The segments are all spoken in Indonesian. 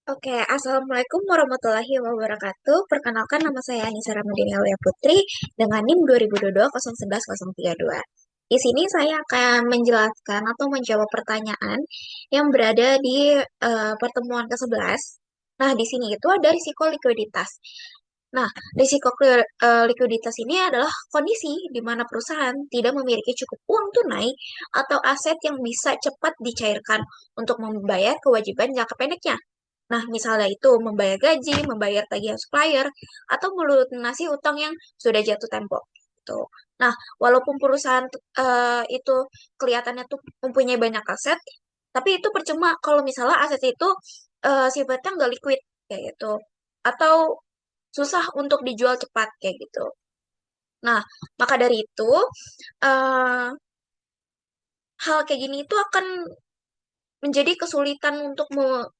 Oke, Assalamualaikum warahmatullahi wabarakatuh. Perkenalkan nama saya Anissa Ramadhani Aulia Putri dengan NIM 2022 011032. Di sini saya akan menjelaskan atau menjawab pertanyaan yang berada di pertemuan ke-11. Nah, di sini itu ada risiko likuiditas. Nah, risiko likuiditas ini adalah kondisi di mana perusahaan tidak memiliki cukup uang tunai atau aset yang bisa cepat dicairkan untuk membayar kewajiban jangka pendeknya. Nah, misalnya itu membayar gaji, membayar tagihan supplier, atau melunasi utang yang sudah jatuh tempo. Gitu. Nah, walaupun perusahaan itu kelihatannya tuh mempunyai banyak aset, tapi itu percuma kalau misalnya aset itu sifatnya nggak liquid kayak gitu, atau susah untuk dijual cepat kayak gitu. Nah, maka dari itu eh, hal kayak gini itu akan menjadi kesulitan untuk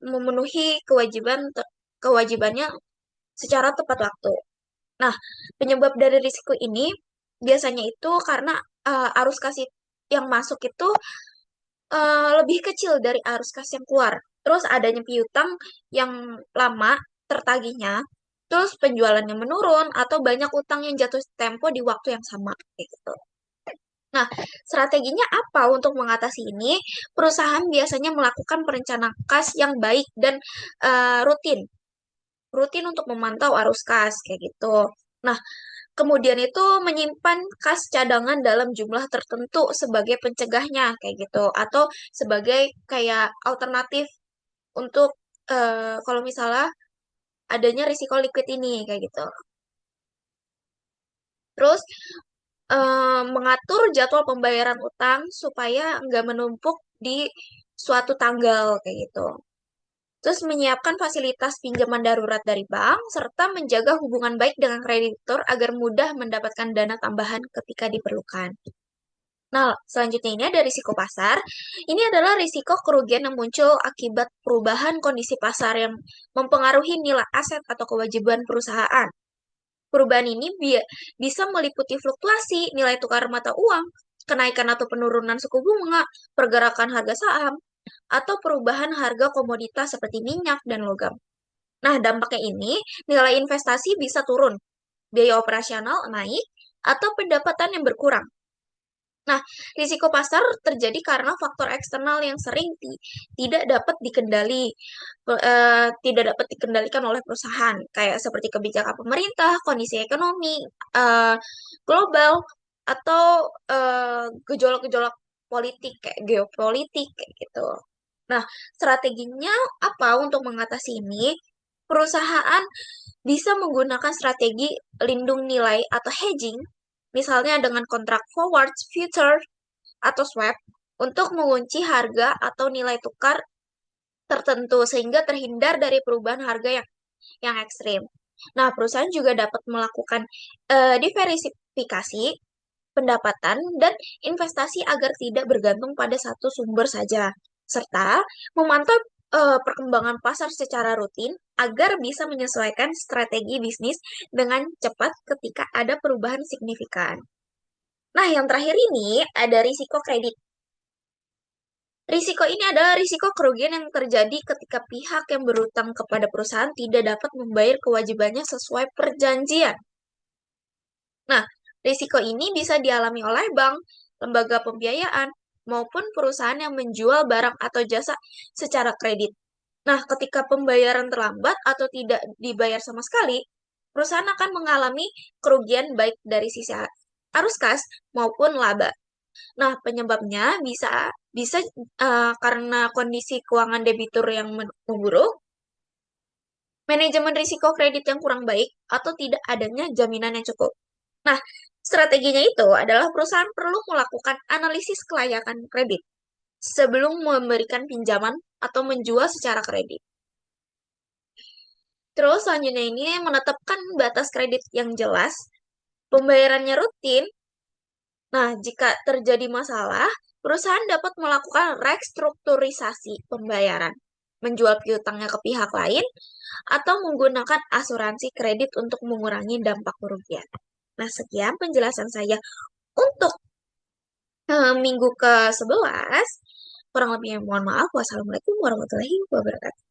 memenuhi kewajibannya secara tepat waktu. Nah, penyebab dari risiko ini biasanya itu karena arus kas yang masuk itu lebih kecil dari arus kas yang keluar. Terus adanya piutang yang lama tertagihnya, terus penjualannya menurun atau banyak utang yang jatuh tempo di waktu yang sama gitu. Nah, strateginya apa untuk mengatasi ini? Perusahaan biasanya melakukan perencanaan kas yang baik dan rutin. Rutin untuk memantau arus kas, kayak gitu. Nah, kemudian itu menyimpan kas cadangan dalam jumlah tertentu sebagai pencegahnya, kayak gitu. Atau sebagai kayak alternatif untuk kalau misalnya adanya risiko liquid ini, kayak gitu. Terus, mengatur jadwal pembayaran utang supaya nggak menumpuk di suatu tanggal kayak gitu. Terus menyiapkan fasilitas pinjaman darurat dari bank serta menjaga hubungan baik dengan kreditur agar mudah mendapatkan dana tambahan ketika diperlukan. Nah, selanjutnya ini ada risiko pasar. Ini adalah risiko kerugian yang muncul akibat perubahan kondisi pasar yang mempengaruhi nilai aset atau kewajiban perusahaan. Perubahan ini bisa meliputi fluktuasi nilai tukar mata uang, kenaikan atau penurunan suku bunga, pergerakan harga saham, atau perubahan harga komoditas seperti minyak dan logam. Nah, dampaknya ini nilai investasi bisa turun, biaya operasional naik, atau pendapatan yang berkurang. Nah, risiko pasar terjadi karena faktor eksternal yang sering tidak dapat tidak dapat dikendalikan oleh perusahaan, kayak seperti kebijakan pemerintah, kondisi ekonomi eh, global, atau gejolak-gejolak politik kayak geopolitik kayak gitu. Nah, strateginya apa untuk mengatasi ini? Perusahaan bisa menggunakan strategi lindung nilai atau hedging, misalnya dengan kontrak forward, future, atau swap, untuk mengunci harga atau nilai tukar tertentu sehingga terhindar dari perubahan harga yang ekstrim. Nah, perusahaan juga dapat melakukan diversifikasi pendapatan dan investasi agar tidak bergantung pada satu sumber saja, serta memantau perkembangan pasar secara rutin agar bisa menyesuaikan strategi bisnis dengan cepat ketika ada perubahan signifikan. Nah, yang terakhir ini ada risiko kredit. Risiko ini adalah risiko kerugian yang terjadi ketika pihak yang berutang kepada perusahaan tidak dapat membayar kewajibannya sesuai perjanjian. Nah, risiko ini bisa dialami oleh bank, lembaga pembiayaan, maupun perusahaan yang menjual barang atau jasa secara kredit. Nah, ketika pembayaran terlambat atau tidak dibayar sama sekali, perusahaan akan mengalami kerugian baik dari sisi arus kas maupun laba. Nah, penyebabnya bisa bisa karena kondisi keuangan debitur yang memburuk, manajemen risiko kredit yang kurang baik, atau tidak adanya jaminan yang cukup. Nah, strateginya itu adalah perusahaan perlu melakukan analisis kelayakan kredit sebelum memberikan pinjaman atau menjual secara kredit. Terus selanjutnya ini menetapkan batas kredit yang jelas, pembayarannya rutin. Nah, jika terjadi masalah, perusahaan dapat melakukan restrukturisasi pembayaran, menjual piutangnya ke pihak lain, atau menggunakan asuransi kredit untuk mengurangi dampak kerugian. Nah, sekian penjelasan saya untuk minggu ke-11. Kurang lebihnya mohon maaf. Wassalamualaikum warahmatullahi wabarakatuh.